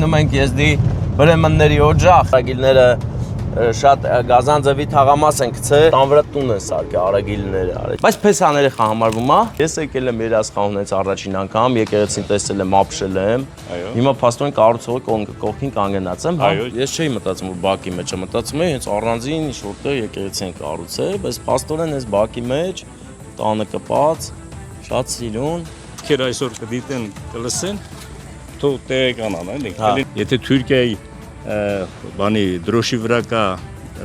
գնում ենք եզդի բրեմնների օջախ, արագիլները շատ գազանձևի թաղամաս են գցել, տան վրա տուն են սարքել արագիլները, բայց փեսաները համարվում է։ Ես եկել եմ երասխահունից առաջին անգամ, եկեղեցին տեսել եմ, ապշել եմ։ Հիմա փաստորեն կառուցողը կողքին կանգնած եմ, հա։ Ես չէի մտածում, որ բակի մեջ եմ, մտածում եմ հենց առանձին ինչ-որտեղ եկեղեցի են կառուցել, բայց փաստորեն այս բակի մեջ տանը կպած, շատ սիրուն։ Քեր այսօր կդիտեն, կլսեն, թող տեղեկանան, էլի։ Եթե Թուրքիայի բանի դրոշի վրա կա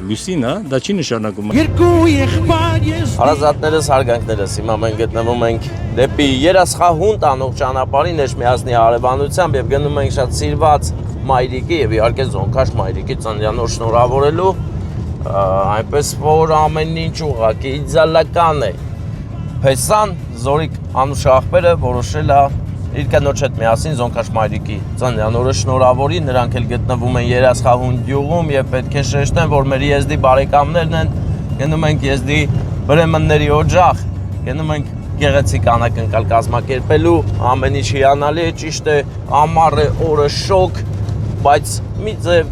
լուսին, դա չի նշանակում։ Երկու եղբայր ես։ Հարազատներս, հարգանքներս, հիմա մենք գտնվում ենք դեպի Երասխահուն տանող ճանապարհին Էջմիածնի հարևանությամբ եւ գնում ենք շատ սիրված մայրիկի եւ իհարկե Զոնքաշ մայրիկի ծննդյանոր շնորհավորելու, այնպես որ ամեն ինչ ուղղակի իդեալական է։ Փեսան Զորիկ Անուշ աղբերը որոշել է իր կնոջ հետ միասին Զոնքաշ մայրիկի ծննդյանորը շնորհավորի, նրանք էլ գտնվում են Երասխահուն գյուղում եւ պետք է շեշտեմ, որ մեր եզդի բարեկամներն են, գնում ենք եզդի բրեմնների օջախ, գնում ենք գեղեցիկ անակնկալ կազմակերպելու, ամեն ինչ հիանալի է, ճիշտ է, ամառ է, օրը շոգ, բայց մի ձև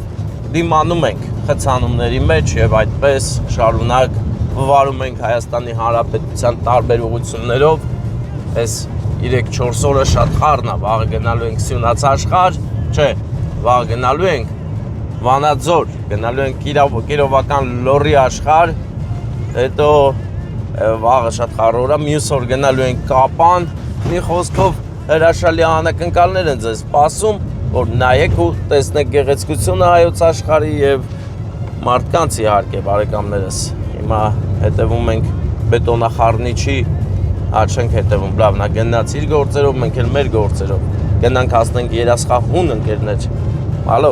դիմանում ենք խցանումների մեջ եւ այդպես շարունակ վարում ենք Հայաստանի Հանրապետության տարբեր ուղղություններով, այս 3-4 օրը շատ խառն է, վաղը գնալու ենք Սյունաց աշխարհ, չէ, վաղը գնալու ենք Վանաձոր, գնալու ենք Կիրովական Լոռի աշխարհ, հետո վաղը շատ խառն օր է, մյուս օր գնալու ենք Կապան, մի խոսքով հրաշալի անակնկալներ են ձեզ սպասում, որ նայեք ու տեսնեք գեղեցկությունը հայոց աշխարհի եւ մարդկանց իհարկե բարեկամներս։ Հիմա հետևում ենք բետոնախառնիչի չենք հետևում, լավ, նա գնաց իր գործերով, մենք էլ մեր գործերով, գնանք հասնենք Երասխահուն ընկերներ, հալո,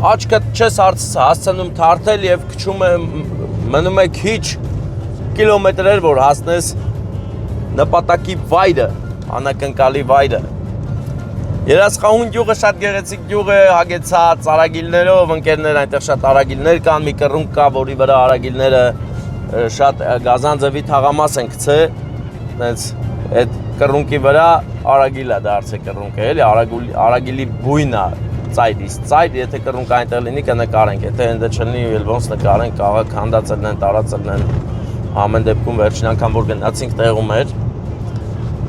աչքդ չես հասցնում թարթել և քչում է, մնում է քիչ կիլոմետրեր, որ հասնես նպատակի վայրը, անակնկալի վայրը։ Երասխահուն գյուղը շատ գեղեցիկ գյուղ է, հագեցած արագիլներով, ընկերներ այնտեղ շատ արագիլներ կան, մի կռունկ կա, որի վրա արագիլները շատ գազանձևի թաղամաս են գցել, այդ կռունկի վրա արագիլ է դարձել կռունկը, էլի արագիլի բույն է ծայրից ծայր, եթե կռունկը այնտեղ լինի կնկարենք, եթե հենց չլինի էլ ոնց նկարենք, քաղաք հանդացել են, տարածել են, ամեն դեպքում վերջին անգամ որ գնացինք տեղում էր,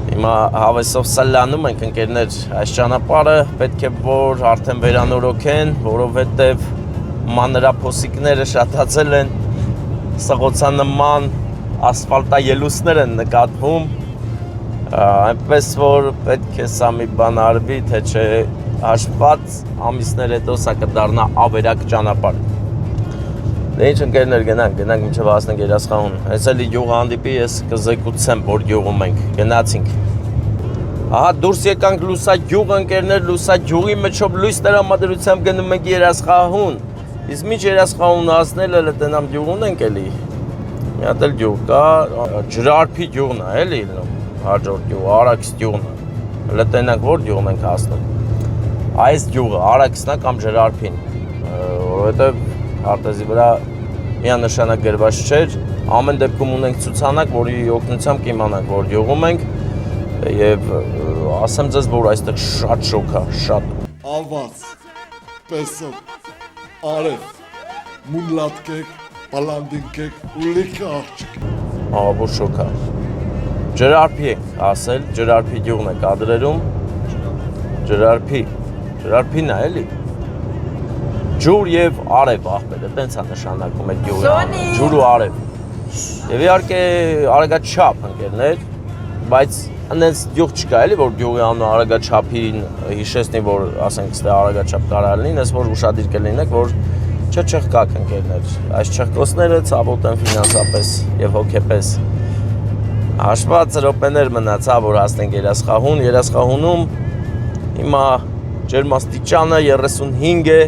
հիմա հավեսով սլանում ենք ընկերներ, այս ճանապարհը պետք է որ արդեն վերանորոգեն, որովհետև մանրափոսիկները շատացել են, սղոցանման ասֆալտաելուսներ են նկատվում, այնպես որ պետք է սա մի բան արվի, թե չէ հաշված ամիսներ հետո սա կդառնա ավերակ ճանապարհ։ Դե ինչ ընկերներ գնանք մինչև հասնենք Երասխահուն, հենց էլի գյուղը հանդիպի, ես կզեկուցեմ, որ գյուղում ենք, գնացինք։ Ահա դուրս եկանք լուսագյուղ ընկերներ, լուսագյուղի մեջով լույս տրամադրությամբ գնում ենք Երասխահուն։ Իսկ միջ Երասխահուն հասնել էլ տնամ գյուղուն ենք էլի, մի հատ էլ գյուղ կա, Ջրարփի գյուղն է էլի լինում, հաջորդ գյուղը, Արաքս գյուղն է, հələ տենանք որ գյուղն ենք հասնում, այս գյուղը, Արաքսն է կամ Ջրարփին, որովհետև արտեզի վրա միանշանակ գրված չէր, ամեն դեպքում ունենք ցուցանակ, որի օգնությամբ կիմանանք, որ գյուղում ենք, եւ ասեմ ձեզ, որ այստեղ շատ շոգ է, շատ։ Ավաց, պեսով, արև, մունլատկեք, պալանդինկեք, ու լիքը աղջիկ։ Ահա որ շոգ է։ Ջրարփի ենք ասել, Ջրարփի գյուղն է կադրերում, Ջրարփին է էլի։ Ջուր եւ արև աղբերը, տենց է նշանակում այդ գյուղի անունը, ջուր ու արև։ Եվ իհարկե արագաչափ ընկերներ, բայց այնպես գյուղ չկա էլի, որ գյուղի անունը արագաչափին հիշեցնի, որ ասենք ստե արագաչափ կարա լինի, ես որ ուշադիր կլինեք, որ չխկաք ընկերներ։ Այս չխկոցները ցավոտ են ֆինանսապես եւ հոգեպես։ Հաշված րոպեներ մնացա, որ հասնենք Երասխահուն, Երասխահունում հիմա ջերմաստիճանը 35 է,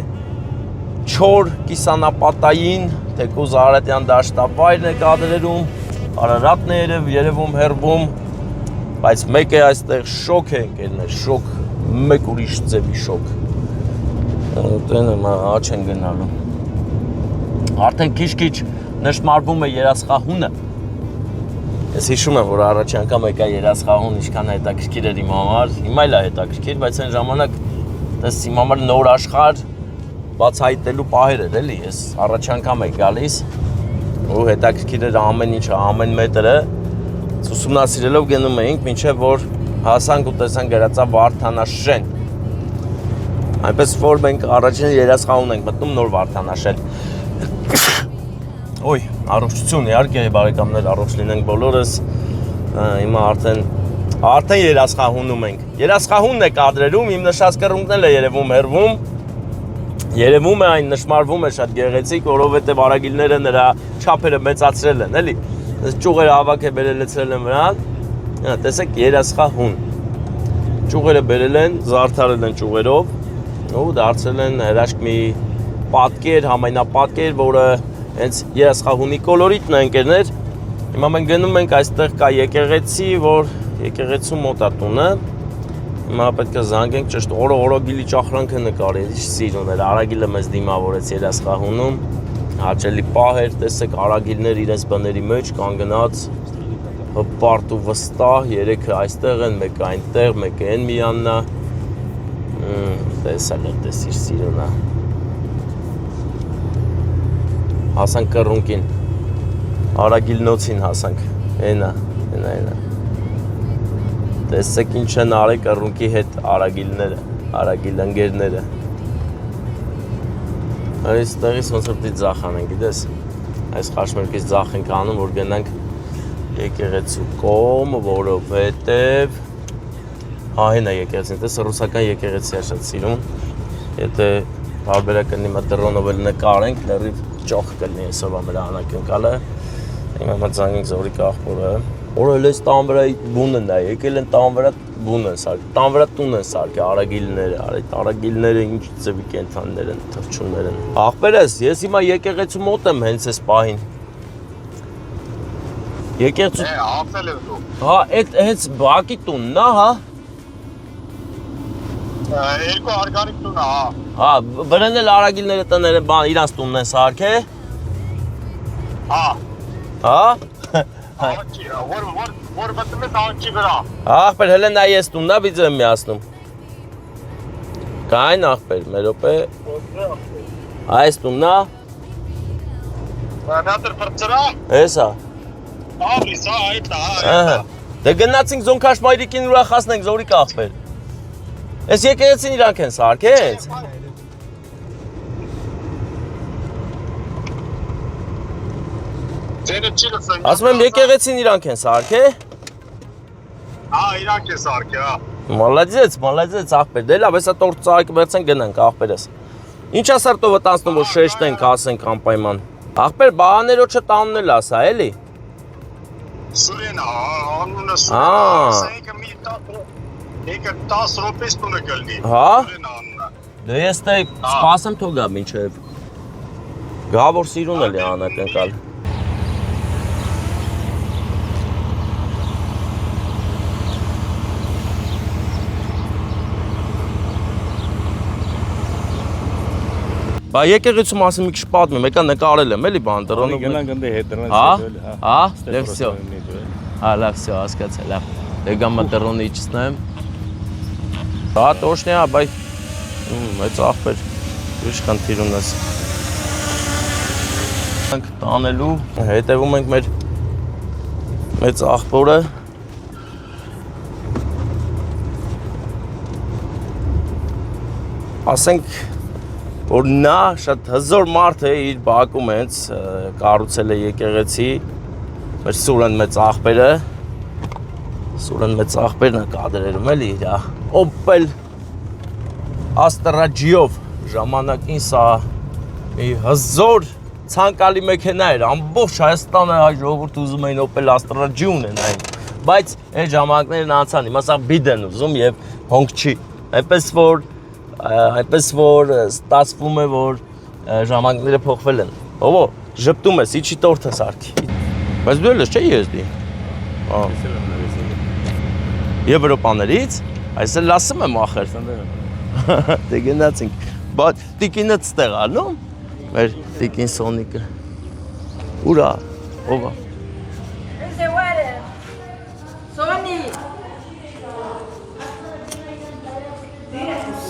չոր կիսանապատային, թեկուզ Արարատյան դաշտավայրն է կադրերում, Արարատն է երևում հեռվում, բայց մեկ է այստեղ շոկ է ընկերներ, շոկ, մեկ ուրիշ ձևի շոկ։ Տենեմ աչ են գնալու։ Արդեն քիչ-քիչ նշմարվում է Երասխահունը։ Ես հիշում եմ, որ առաջի անգամ եկա երասխահուն ինչքան հետաքրքիր էր իմ համար, հիմա էլ է հետաքրքիր, բայց այն ժամանակ դες իմ համար նոր աշխարհ բացահայտելու պահեր էր, էլի, ես առաջի անգամ եմ գալիս ու հետաքրքիր էր ամեն ինչը, ամեն մետրը ուսումնասիրելով գնում էինք, մինչև որ հասանք ու տեսանք գրածա Վարդանաշեն։ Այնպես որ մենք առաջին երասխահուն ենք մտնում նոր Վարդանաշեն։ Ոյ, առողջություն, իհարկե բարեկամներ, առողջ լինենք բոլորս։ Հիմա արդեն երասխահունում ենք։ Երասխահունն է կադրերում, իմ նշած կռունկն էլ է երևում հեռվում։ Երևում է այն նշմարվում է շատ գեղեցիկ, որովհետև արագիլները նրա չափերը մեծացրել են, էլի։ Ճյուղերը հավաք է բերել լցրել են վրան։ Տեսեք երասխահուն։ Ճյուղերը բերել են, զարդարել են ճյուղերով ու դարձրել են հրաշք մի պատկեր, համայնապատկեր, որը հենց երասխահունի կոլորիտն է ընկերներ։ Հիմա մենք գնում ենք, այստեղ կա եկեղեցի, որ եկեղեցու մոտ է տունը։ Հիմա պետք է զանգենք, ճիշտ օրոգիլի ճախրանքը նկարել, ինչ սիրուն էր, արագիլը մեզ դիմավորեց երասխահունում։ Հաճելի պահ էր, տեսեք արագիլներ իրենց բների մեջ կանգնած, հպարտ ու վստահ, երեքը այստեղ են, մեկը այնտեղ, մեկը այն միաննա։ Տեսալ է, տեսիր սիրունա։ Հասանք կռունկին, արագիլնոցին հասանք, ենա։ Տեսեք ինչ են արի կռունկի հետ արագիլները, արագիլ ընգերները։ Այստեղից ոնց որ պիտի ձախ անենք, գիտես, այս խաչմերկից ձախ ենք անում, որ գնանք եկեղեցու կողմ, որովհետև հեն է եկեղեցին, տես ռուսական եկեղեցի է շատ սիրուն, եթե բարբերակ կնի մա դրոնով էլ նկարենք, լրիվ ճոխ կլինի այսօրվա մեր անակնկալը, հիմա ծանգենք Զորիկ աղբորը, որը էլ ես տան վրա բունն է, եկել են տան վրա բուն են սարք, տան վրա տուն են սարք, արագիլները, արագիլները ինչ ձևի կենթաններ են, թռչուններ են։ Աղբերս, ես հիմա եկեղեցու մոտ եմ հենց այս պահին։ Եկեղեցու։ Ապել եմ դու։ Հա, այդ հենց բակի տունն է, հա։ Երկու արգանիկ տուն է, հա։ Հա, վրան էլ արագիլները տները բան իրանց տունն են սարք է։ Հա։ Հա։ Աղջի, որ մտնում ես աղջի վրա։ Աղբեր, հելը նա ես տունն է բիձ եմ միացնում։ Կային աղբեր, մեր ոպե։ Այս տունն է։ Նատր պրծրա։ Ես հա։ Աղիս, հա, այդ է, Դե գնացինք զոնքաշ մայրիկին ուրախացնենք Զորիկ աղբեր։ Ես եկեղեցին իրանք են սարք ես։ Ձենը չի լսեն։ Ասում եմ եկեղեցին իրանք են սարք է։ Հա, իրանք է սարքը, հա։ Մալադեց աղբեր, դե լավ, հեսա տորտ ծաղիք վերցեն գնանք աղբերս։ Ինչա սարտով տանցնում, որ շեշտենք, ասենք անպայման։ Աղբեր, բահաներոչը տանուն էլ ասա, էլի։ Սուրեն, անունը Սուրեն, Եկը 10 ռոպես տունը կլնի։ Հա։ Սուրեն անունը։ Դե ես տե սպասեմ թող գա մինչև։ Գա որ սիրուն էլ է անակնկալ։ Բա եկեղեցու մասին մի քիչ պատմեմ, եկա նկարել եմ, էլի բան դրոնով։ Գնանք ընդ հետ դրանից Հա։ Հա, լավ всё։ Հա, լավ всё, հասկացա, լավ։ Եկամ դրոնը իջցնեմ։ Հա, տոշնի է, բայ մեծ աղբեր, ուրիշ խնդիր ունես։ Ենք տանելու, հետևում ենք մեր մեծ աղբորը։ Ասենք, որ նա շատ հզոր մարդ է իր բակում հենց կառուցել է եկեղեցի, մեր Սուրեն մեծ աղբերը, Սուրեն մեծ աղբերն է կադրերում էլի իրա, Opel Astra-G-ով ժամանակին սա մի հզոր ցանկալի մեքենա էր, ամբողջ Հայաստանը հայ ժողովուրդ ուզում էին Opel Astra-G ունենային, բայց այն ժամանակներն անցան, հիմա սա բիդ են ուզում եւ հոնք չի, այնպես որ ստացվում է, որ ժամանակները փոխվել են, ովո, ժպտում ես, իչի տորթը սարքի, բայց դու էլ ես չէ եզդի, Եվրոպաներից, այս էլ լասում եմ ախր, դե գնացինք, բայց տիկինը ստեղ անում, մեր տիկին Սոնիկը, ուրա, ովա, Where's the wedding?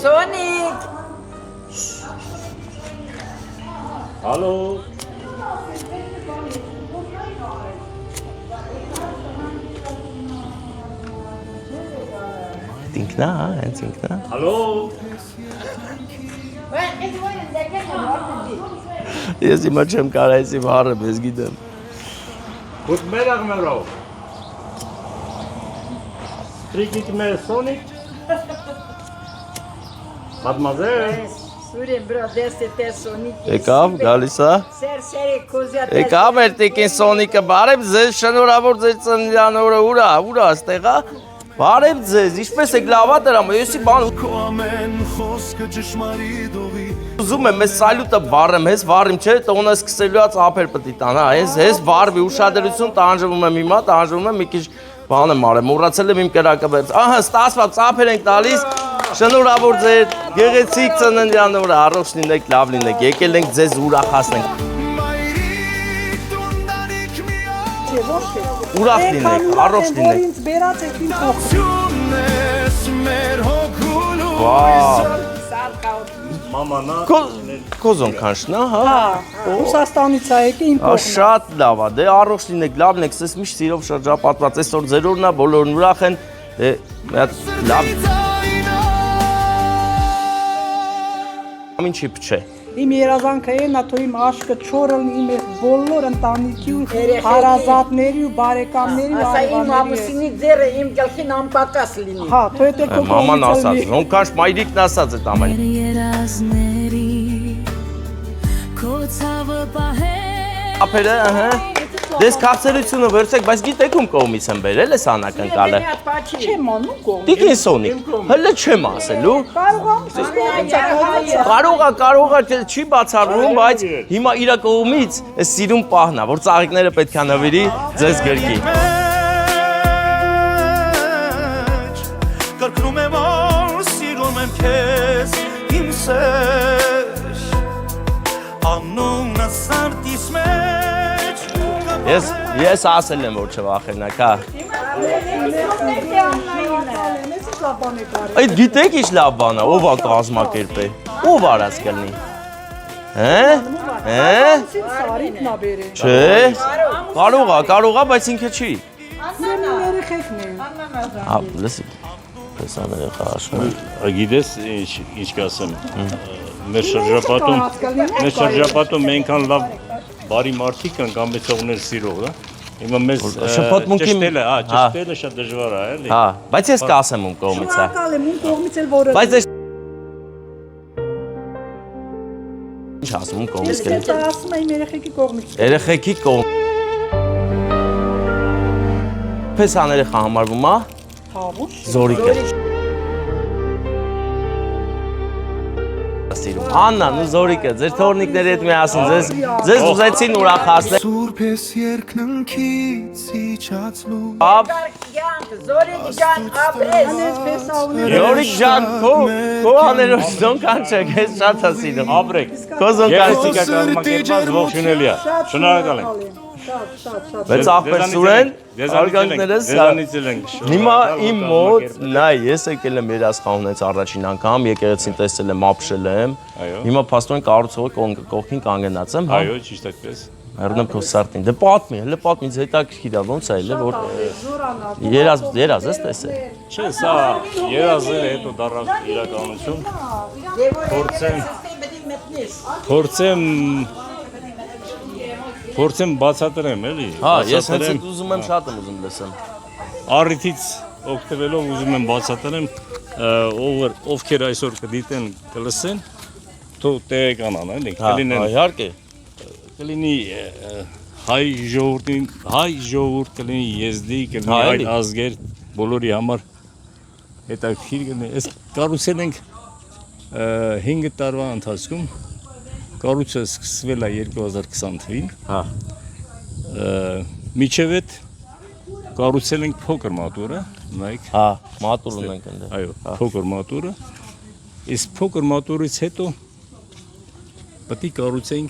Sonic. Հալո։ Ինքնա, հենց ինքնա։ Հալո։ Ես հիմա չեմ կարա ես իմ հարը, ես գիտեմ։ Gut Mittag, Mero. Trinkt mehr Sonic? Mademoiselle. Սուրեն բրա դեսը Sonic։ Եկավ, գալիս է։ Սեր կոզյա։ Եկավ մեր տիկին Սոնիկը, բարև ձեզ, շնորհավոր ձեր ծննդյան օրը, ուրա, ստեղ է։ Բարև ձեզ, ինչպես եք լավ ա դրամ, եսի բան ուզում եմ, ես սալյուտը վառեմ, ես վառիմ չէ, տոնը սկսելու է ծափեր պտի տան, հա, ես վառվի, ուշադրություն տանջվում եմ հիմա, տանջվում եմ, մի քիչ բան եմ արել, մոռացել եմ իմ կրակը բերց, ահա, ստացված ծափեր ենք տալիս, շնորհավոր ձեր գեղեցիկ ծննդյան օրը, առողջ լինեք, լավ լինեք, եկել ենք ձեզ ուրախացնենք։ Ուրախ լինեք, առողջ լինեք։ Ինձ բերած եք իմ փոխը։ Վաու։ Մամանա։ Կոզոն կանչնա, հա։ Ռուսաստանից է եկի իմ փոխը։ Շատ լավ է, դե առողջ լինեք, լավ լինեք, ես միշտ սիրով շրջապատված, այսօր ձեր օրն է, բոլորն ուրախ են, դե մի հատ լավ։ Ինչի փչե։ Իմ երազանքը է նա թող իմ աշկը չորն իմ բոլոր ընտանիքի ու հարազատների ու բարեկամների ու Ասա իմ ամուսինի ձերը իմ գլխին անպակաս լինի։ Հա, թող է քո Մաման ասաց, ոնքանչ մայրիկն ասաց այդ ամեն։ Ապերը, ահա։ Դες կապսելությունը վերցեք, բայց գիտեք ում կողմից եմ բերել ես անակնկալը։ չեմ անում կողմ։ Տիկին Սոնիկ, հələ չեմ ասելու։ Կարող է չի բացառվում, բայց հիմա իր կողմից այս սիրուն պահն է, որ ծաղիկները պետք է նվիրի ձեզ գրկի։ Կրկնում եմ որ սիրում եմ քեզ իմ սեր անունը սարտիս մեջ Ես ասել եմ որ չվախենակ, հա։ Այդ գիտեք ինչ լավ բան է, ով է կազմակերպել, ով արած կլինի։ Սարիկն է բերել։ Չէ, կարող է, բայց ինքը չի։ Մեր երեխեքն են։ Հա, լսի, պես երեխա աշխում է։ Գիտես ինչ կասեմ։ Մեր շրջապատում այնքան լավ բարի մարդիկ կան կամ մեծողներ սիրող, հա։ Հիմա մեզ ճշտելը շատ դժվար է, էլի։ Հա, բայց ես կասեմ ում կողմից է։ Շնորհակալ եմ ում կողմից էլ որը։ Բայց ես ինչ ասում ում կողմից կլինի։ Ես ասում եմ երեխեքի կողմից։ Երեխեքի կողմ։ Պես աներեխա համարվում է։ Հավուշ։ Զորիկը։ Աննան ու Զորիկը, ձեր թորնիկների հետ միասին ձեզ ուզեցին ուրախացնել։ Սուրբ ես երկնքից իջացլու Զորիկ ջան, ապրես։ Զորիկ ջան, քո աներոջ զոնկանչեք, ես շատ հասինում։ Ապրեք։ Քո զոնկանչիկը կազմակերպած ողջունելի է։ Շնորհակալ եմ։ Բայց ախպեր Սուրեն, արգանքներս Ձեզանից ենք։ Հիմա իմ մոտ, նայ, ես եկել եմ երասխանունից առաջին անգամ, եկեղեցին տեսել եմ, ապշել եմ։ Հիմա փաստորեն կառուցողը կողքին կանգնած եմ, հա։ Այո, ճիշտ այդպես։ Հեռնում քո սարտին։ Դե պատմի, հələ պատմի, ինձ հետաքրքիր է, ոնց է էլի, որ երազ ես տեսել։ Չէ, սա երազը հետո դառավ իրականություն։ Փորձեմ բացատրեմ, էլի։ Հա, ես հենց ուզում եմ շատ եմ ուզում լսեմ։ Առիթից օգտվելով ուզում եմ բացատրեմ, ովքեր այսօր կդիտեն, կլսեն, թող տեղեկանան, էլի, կլինեն։ Իհարկե։ Կլինի հայ ժողովուրդ կլինի եզդի, կլինի այլ ազգեր, բոլորի համար հետաքրքիր կլինի։ Այս կառուցել ենք 5 տարվա ընթացքում, կառույցը սկսվել է 2020 թվականին։ Հա։ Միջև այդ կառուցել ենք փոքր մատուրը, նայեք։ Հա, մատուր ունենք այնտեղ։ Այո, փոքր մատուրը։ Իսկ փոքր մատուրից հետո պետք է կառուցենք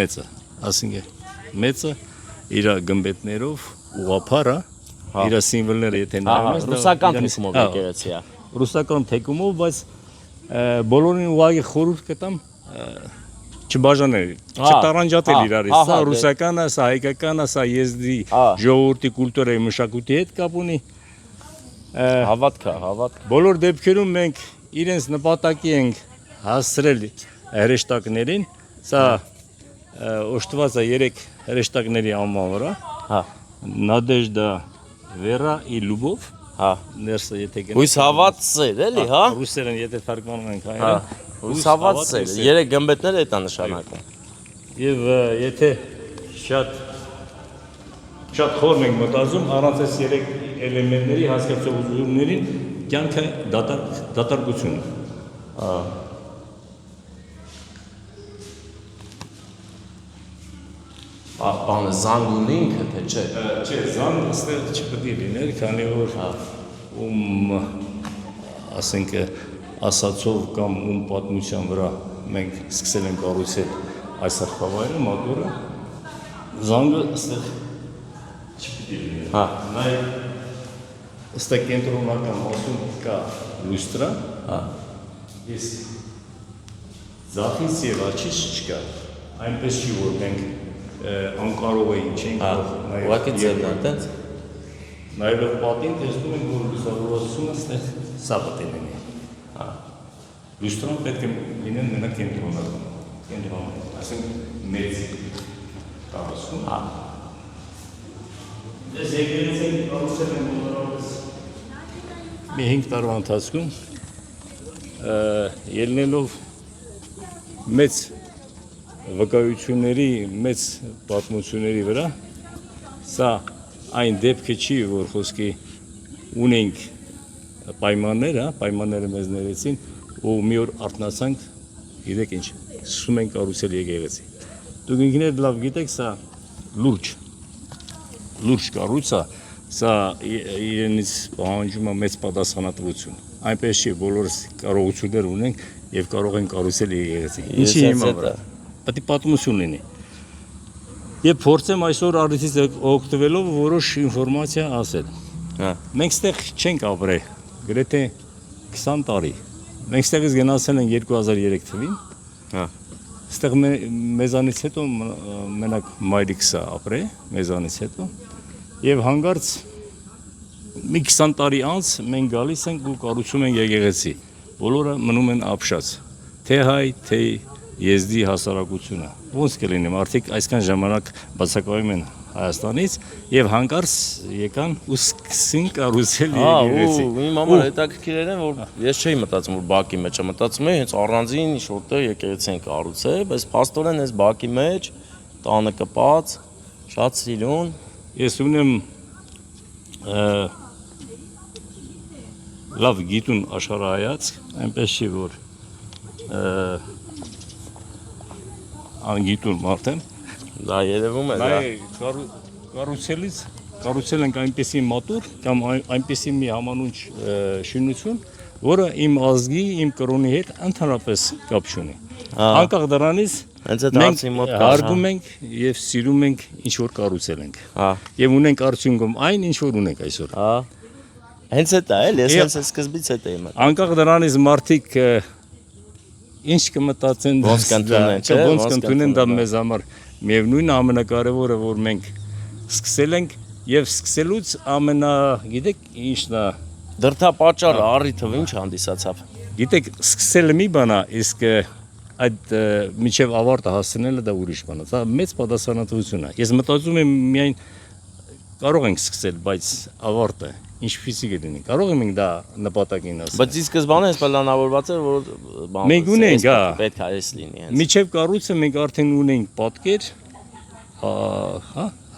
մեծը, ասենք մեծը իր գմբեթներով ուղափառը, իր սիմվոլները եթե Ահա, նայում ես, ռուսական թիմով եկեղեցի է։ Ռուսական թեկումով, բայց բոլորին ուղղակի խորհուրդ կտամ չբաժանել, չտարանջատել իրարից, սա ռուսականը, սա հայկականը, սա եզդի ժողովրդի կուլտուրայի մշակույթի հետ կապ ունի։ Հավատք։ Բոլոր դեպքերում մենք իրենց նպատակի ենք հասցրել հրեշտակներին, սա օժտված է 3 հրեշտակների անվան վրա, Նադեժդա, Վերա и Լուբով, ներսը եթե գնաք։ Հույս հավատ սեր, էլի, հա։ Ռուսերեն եթե թարգմանում ենք հայերեն, Հույս հավատ սեր, 3 գմբեթները դա նշանակում։ Եվ եթե շատ խորն ենք մտածում, առանց այս 3 էլեմենտների հասկացողություններին կյանքը դատարկություն է։ Բանը զանգ ունի ինքը, թե չէ։ Չէ, զանգ այստեղ չպետք է լիներ, քանի որ ասենք ասացով կամ պատմության վրա մենք սկսել ենք կառուցել այս արխավայրը, մատորը, զանգը այստեղ չպետք է լիներ։ Նաև այստեղ կենտրոնական մասում կա լուստրա, իսկ ձախից եւ աչից չկա, այնպես չի որ մենք անկարող էին չենք ուղղակի ձևն է, տենց։ Նայելով պատին տեսնում ենք, որ լուսավորությունը այստեղ սա պետք է լինի։ Լուստրան պետք է լինեն մենակ կենտրոնական, ասենք մեծ կառուցում։ Ես եկեղեցին կառուցել եմ բոլորովս մի 5 տարվա ընթացքում ելնելով մեծ վկայությունների, մեծ պատմությունների վրա, սա այն դեպքը չի, որ խոսքի ունենք պայմանները մեզ ներեցին, ու մի օր արթնացանք, գիտեք ինչ, սկսում ենք կառուցել եկեղեցի։ Դուք ինքներդ լավ գիտեք, սա լուրջ կառույց է, սա իրենից պահանջում է մեծ պատասխանատվություն։ Այնպես չի, բոլորս կարողություններ ունենք եւ կարող ենք կառուցել եկեղեցի։ Ինչի հիմա վրա։ Պետք է պատմություն լինի։ Եվ փորձեմ այսօր առիթից օգտվելով որոշ ինֆորմացիա ասել։ Մենք ստեղ չենք ապրել գրեթե 20 տարի։ Մենք ստեղից գնացել ենք 2003 թվին։ Ստեղ մեզանից հետո մենակ մայրիկս է ապրել, մեզանից հետո։ Եվ հանգարց մի 20 տարի անց մենք գալիս ենք ու կառուցում ենք եկեղեցի։ Բոլորը մնում են ապշած։ Թե հայ, թե եզդի հասարակությունը։ Ոնց կլինի, մարդիկ այսքան ժամանակ բացակայում են Հայաստանից եւ հանկարծ եկան ու սկսին կառուցել եկեղեցի։ Իմ համար հետաքրքիր էր, որ ես չէի մտածում, որ բակի մեջ եմ, մտածում եմ հենց առանձին ինչ-որտեղ եկեղեցի են կառուցել, բայց փաստորեն այս բակի մեջ տանը կպած, շատ սիրուն։ Ես ունեմ լավ գիտուն աշխարհայացք, այնպես չի որ անգիտուն մարդ եմ։ Դա երևում է, դա։ Կառուցել ենք այնպեսի մատուր կամ այնպեսի մի համանունչ շինություն, որը իմ ազգի, իմ կրոնի հետ ընդհանրապես կապ չունի։ Անկախ դրանից մենք հարգում ենք եւ սիրում ենք ինչ որ կառուցել ենք։ Եվ ունենք արդյունքում այն ինչ որ ունենք այսօր։ Հենց այդ է, ես հենց սկզբից հետ էի մտածում։ Անկախ դրանից մարդիկ ինչ կմտածեն, ոնց կընդունեն, չէ՞, ոնց կընդունեն դա մեզ համար միևնույնն ամենակարևորը որ մենք սկսել ենք եւ սկսելուց գիտեք ինչն է դրդապատճառը առիթով ինչ հանդիսացավ։ Գիտեք սկսելը մի բան է, իսկ այդ միջև ավարտը հասնելը դա ուրիշ բան է։ Դա մեծ պատասխանատվություն է։ Ես մտածում եմ միայն կարող ենք սկսել, բայց ավարտը ինչպիսի կլինի։ Կարող ենք դա նպատակին ասել։ Բայց ի սկզբանե այս պլանավորված էր, որ մենք ունենք, պետք է այս լինի հենց։ Միջև կառույցը մենք արդեն ունենք պատկեր,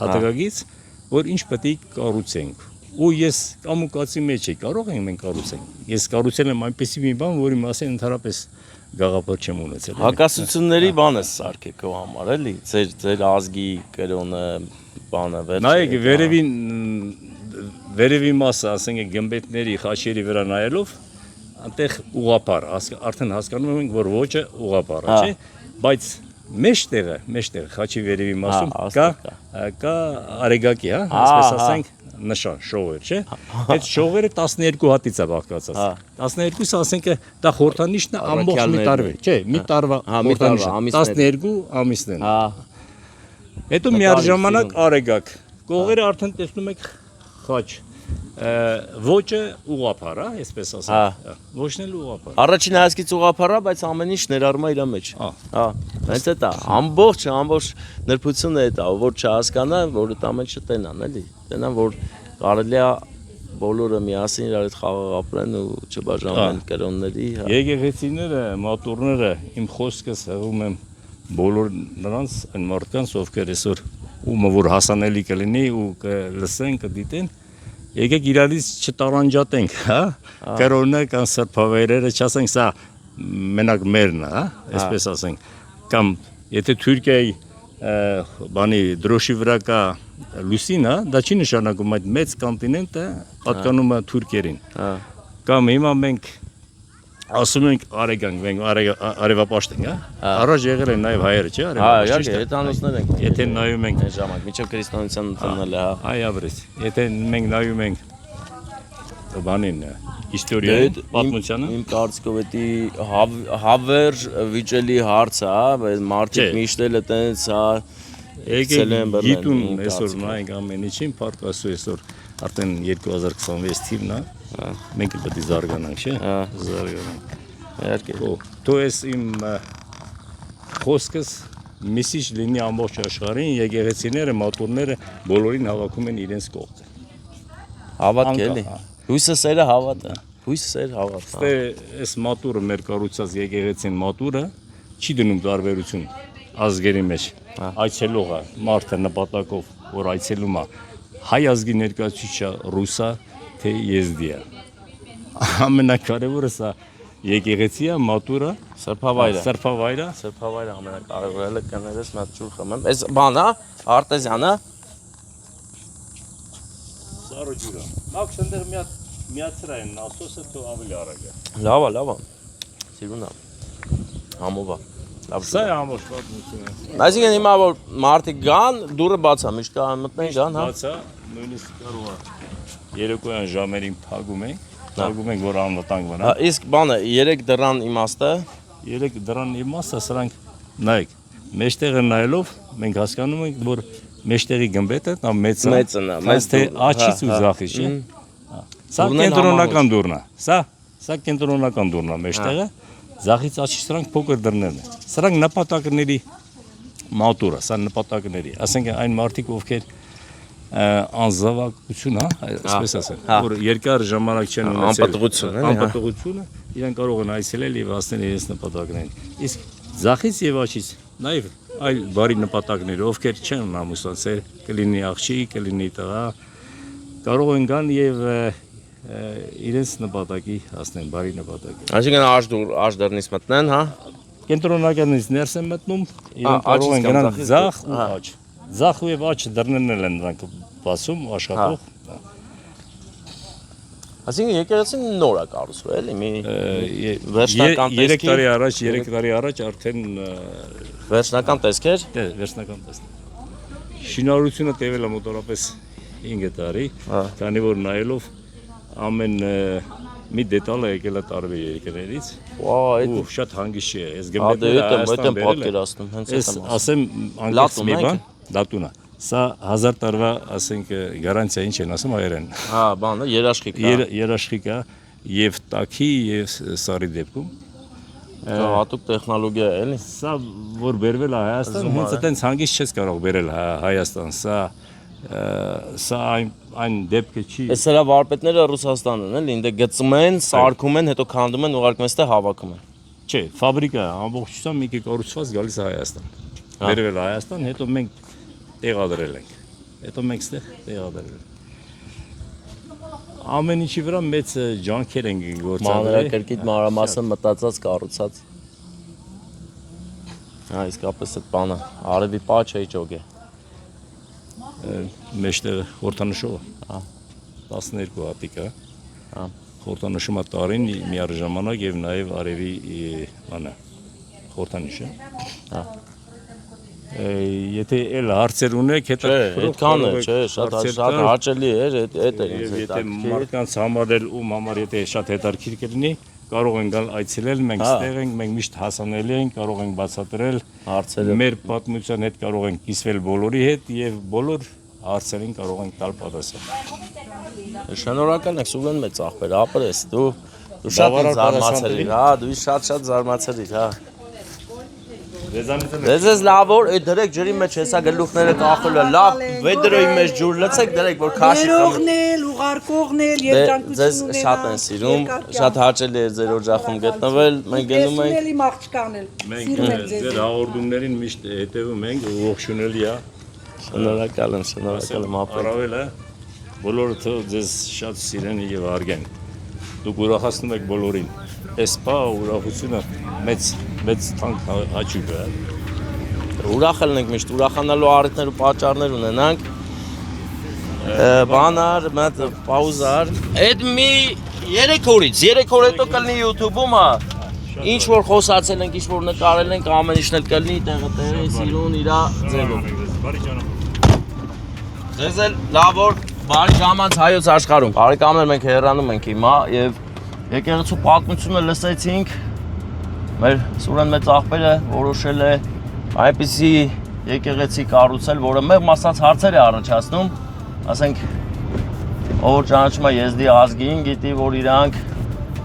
հատակագից, որ ինչ պետք է կառուցենք։ Ու ես կամ ու կացի մեջ էի, կարող ենք մենք կառուցենք։ Ես կառուցել եմ այնպեսի մի բան, որի մասին ընդհանրապես գաղափար չեմ ունեցել։ Հակասությունների բան է սարքե քո համար, էլի։ Ձեր ազգի կրոնը բանը վերջ։ Նայեք, վերևի մասը, ասենք գմբեթների խաչերի վրա նայելով, այնտեղ ուղղափառ, արդեն հասկանում ենք, որ ոճը ուղղափառ է, չէ՞։ Բայց մեջտեղը խաչի վերևի մասում կա արեգակի, այսպես ասենք, նշան, շողեր, չէ։ Այդ շողերը 12 հատից է բաղկացած։ 12-ը ասենք դա խորհրդանիշն է ամբողջ մի տարվա, չէ, մի տարվա խորհրդանիշը 12 ամիսն են։ Հետո միաժամանակ արեգակ։ Կողերը արդեն տեսնում եք խաչ։ Ոճը ուղափառ է, այսպես ասած։ Ոճն էլ ուղափառ։ Առաջին հայացքից ուղափառ է, բայց ամեն ինչ ներառում է իր մեջ։ Հենց դա ամբողջ նրբությունը է դա, որ չհասկանա, որ դա ամեն ինչը տենան, էլի։ Տենան, որ կարելի է բոլորը միասին իրար հետ խաղաղ ապրեն ու չբաժանվեն կրոնների։ Եկեղեցիները, մատուրները, իմ խոսքս հղում եմ բոլոր նրանց այն մարդկանց, ովքեր այսօր ումը որ հասանելի կլինի ու կլսեն, կդիտեն, եկեք իրարից չտարանջատենք, հա, կրոնը կամ սրբավայրերը, չասենք սա մենակ մերն է, հա, այսպես ասենք, կամ եթե Թուրքիայի բանի դրոշի վրա կա լուսին, հա, դա չի նշանակում այդ մեծ կոնտինենտը պատկանում է թուրքերին, կամ հիմա մենք ասում ենք արեգանք, մենք արևապաշտ ենք, հա, առաջ եղել են նաև հայերը, չէ, արևապաշտ, հեթանոսներ ենք, եթե նայում ենք ժամանակ, միջև քրիստոնեության ընդունել է, հա, այ ապրես, եթե մենք նայում ենք բանին, իստորիային, պատմությանը, իմ կարծիքով դա հավեր վիճելի հարց է, հա, մարդիկ միշտ էլ այտենց, հա, եկեք գիտուն այսօր նայենք ամեն ինչին, փառք Աստծո այսօր արդեն 2026 թիվն է, մենք էլ պետք է զարգանանք, չէ՞, զարգանանք, իհարկե, դու ես իմ խոսքս միսիչ լինի ամբողջ աշխարհին, եկեղեցիները, մատուրները բոլորին հավաքում են իրենց կողքը, հավատք էլի, հույսը սերը հավատը, հույսը սեր հավատը, Ստե այս մատուրը մեր կառուցած եկեղեցին մատուրը չի դնում տարբերություն ազգերի մեջ, այցելողը, մարդը նպատակով, որ այցելում է, հայ ազգի ներկայացուցիչը ռուսա, թե եզդի է, ամենակարևորը սա եկեղեցի է, մատուրը, սրբավայրը ամենակարևորը կներես մատ ջուր խմեմ, այս բանը, արտեզյանը, սարը ջուրը, մակ շնդեղ միացրա են ասոսը, թո ավելի արագ է, լավա, սիրուն է, համով է, սա է ամոչ պատմությունը, այսինքն հիմա որ մարդիկ գան, դուրը բաց է, միշտ մտնեն գան, հա, բաց է, նույնիսկ կարող է, երեկոյան ժամերին փակում ենք, որ անվտանգ մնա, իսկ բանը, 3 դռան իմաստը, 3 դռան իմաստը սրանք նայեք, մեջտեղը նայելով մենք հասկանում ենք, որ մեջտեղի գմբեթը դա մեծն է, բայց թե աչից ու ձախից, չէ։ Սա կենտրոնական դուռն է, սա կենտրոնական դուռն է մեջտեղը, ձախից աչից սրանք փոքր դռներն են։ Սրանք նպատակների մատուրը, սա նպատակների, ասենք այն մարդիկ, ովքեր անզավակություն, հա, այսպես ասենք, որ երկար ժամանակ չեն ունեցել անպտղությունը, իրեն կարող են այցելել եւ հասնել իրենց նպատակներին։ Իսկ ձախից եւ աչից նաեւ այլ բարի նպատակներ, ովքեր չեն ամուսնացել, կլինի աղջիկ, կլինի տղա, կարող են գան եւ իրենց նպատակի հասնեն, բարի նպատակի։ Այսինքն աշ դռնից մտնեն, հա։ Կենտրոնականից ներս են մտնում, իրենք կարող են գնալ ձախ ու աչ։ Ձախ ու աչ դռներն են նրանք բացում, աշխատող։ Այսինքն եկեղեցին նոր է կառուցվել, էլի, մի վերջնական տեսքի։ 3 տարի առաջ արդեն վերջնական տեսքեր։ Դե, վերջնական տեսք։ Շինարարությունը տևել է մոտավորապես 5 տարի, քանի որ նայելով ամեն մի դետալ է եկել է տարբեր երկրներից։ Ու շատ հանգիստ է, այս գմբեթները Հայաստան բերել է։ Ասեմ անգլիացի մի բան, դատունա։ Սա 1000 տարվա, ասենք, գարանտիա ինչ են ասում հայերեն։ Հա, բանը երաշխիք է։ Երաշխիք է եւ տաքի եւ սարի դեպքում։ Հատուկ տեխնոլոգիա է, էլի։ Սա որ բերվել է Հայաստան, հենց այդպես հանգիստ չես կարող բերել Հայաստան, սա այն դեպքը չի։ Այս սրա վարպետները Ռուսաստանն են, էլի, ինձ գծում են, սարքում են, հետո քանդում են, ուղարկում են, ստե հավաքում են։ Չէ, ֆաբրիկա ամբողջությամբ մի քիչ կառուցված գալիս է Հայաստան։ Բերվել է Հայաստան, հետո մենք տեղադրել ենք։ Հետո մենք ստեղ տեղադրել ենք։ Ամեն ինչի վրա մեծ ջանքեր են գործադրել։ Մանրակրկիտ մանրամասն մտածած կառուցած։ Հա, իսկապես այդ բանը, արևի պաչը իջոգ է։ Մեջտեղը խորհրդանշողը։ Հա։ 12 հատիկ է։ Հա։ Խորհրդանշումը տարին միաժամանակ եւ նաեւ արևի բանը խորհրդանիշը։ Հա։ Եթե էլ հարցեր ունեք, Չէ, այդքան է, չէ, շատ հաճելի էր, այդ է ինձ Եթե հետաքրքիր։ մարդկանց համար էլ ում համար եթե շատ հետաքրքիր կլինի, կարող են գալ այցելել, մենք ստեղ ենք, մենք միշտ հասանելի ենք, կարող ենք բացատրել Հարցերը։ մեր պատմության հետ կարող ենք կիսվել բոլորի հետ եւ բոլոր հարցերին կարող ենք տալ պատասխան։ Շնորհակալ ենք Սուրեն մեծ աղբեր, ապրես, դու շատ ինձ զարմացել ես, հա, դու շատ զարմացել ես, հա։ Դες լավ որ այդ դրեք ջրի մեջ հեսա գլուխները կախելը, լավ վեդրոյի մեջ ջուր լցեք դրեք որ քաշի կամ։ Ներողնել, ուղարկողնել, երջանկություն Ձեզ շատ են սիրում, շատ հաճելի է ձեր օջախում գտնվել, մենք գնում ենք։ Ունելի մաղջկան էլ։ Մենք ձեր հաղորդումներին միշտ հետևում ենք, ողջունելի է։ Շնորհակալ եմ, ապրել։ Առավել է բոլորը ձեզ շատ սիրեն եւ հարգեն։ Դուք ուրախացնում եք բոլորին։ Այս բա ուրախությունը մեծ թանկ հաճույք է։ Ուրախ ենք միշտ, ուրախանալու առիթներ ու պատճառներ ունենանք։ Բանար, մատ պաուզար։ Այդ մի 3 օրից, 3 օր հետո կլինի YouTube-ում, ինչ որ խոսացել ենք, ինչ որ նկարել ենք, ամեն ինչն էլ կլինի տեղը սիրուն իրա ձևով։ Ձեզ էլ լավ որ բարի ժամանց հայոց աշխարհում։ Բարեկամներ, մենք հեռանում ենք հիմա եւ եկեղեցու պատմությունը լսեցինք։ Մեր Սուրեն մեծ աղբերը որոշել է այնպիսի եկեղեցի կառուցել, որը մեղմ ասած հարցեր է առաջացնում, ասենք ով ճանաչում է Եզդի ազգին, գիտի որ իրանք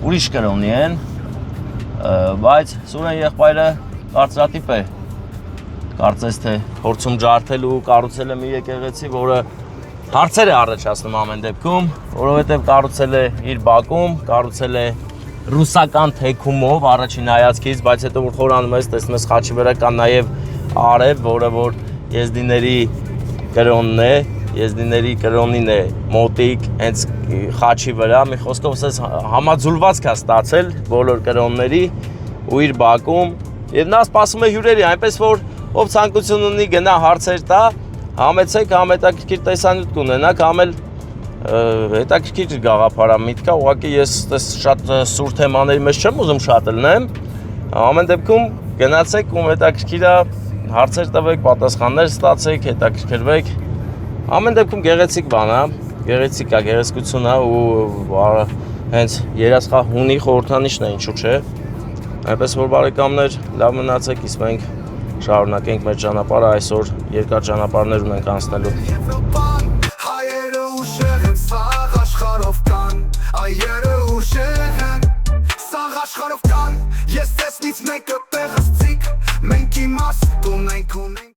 ուրիշ կրոնի են, բայց Սուրեն եղբայրը կարծրատիպ է, կարծես թե փորձում ջարդելու կառուցել է մի եկեղեցի, որը հարցեր է առաջացնում ամեն դեպքում, որովհետև կառուցել է իր բակում, կառուցել է ռուսական թեքումով առաջին հայացքից, բայց հետո որ խորանում ես, տեսնում ես խաչի վրա կա նաև արև, որը որ եզդիների կրոնն է, եզդիների կրոնին է մոտիկ, հենց խաչի վրա, մի խոսքով ասես համաձուլվածք է ստացել բոլոր կրոնների ու իր բակում, եւ նա սպասում է հյուրերի, այնպես որ ով ցանկություն ունի գնա հարցեր տա, համեցեք, համ հետաքրքիր տեսանյութ կունենաք, համ էլ հետաքրքիր գաղափարամիտք է, ուղղակի ես շատ սուր թեմաների մեջ չեմ ուզում շատ լնեմ, ամեն դեպքում գնացեք ում հետաքրքիր է, հարցեր տվեք, պատասխաններ ստացեք, հետաքրքրվեք, ամեն դեպքում գեղեցիկ բան է, գեղեցիկ է, գեղեցկություն է ու հենց երասխահունի խորհրդանիշն է, ինչու՞ չէ, այնպես որ բարեկամներ, լավ մնացեք, իսկ մենք շարունակենք մեր ճանապարհը, այսօր երկար ճանապարհներ ունենք անցնելու։ Հայերը ուշեղ են, սաղ աշխարհով կան, այերը ուշեղ են, սաղ աշխարհով կան, ես տեսնից մեկը տեղս ցիկ, մենք իմաստ ունենք ու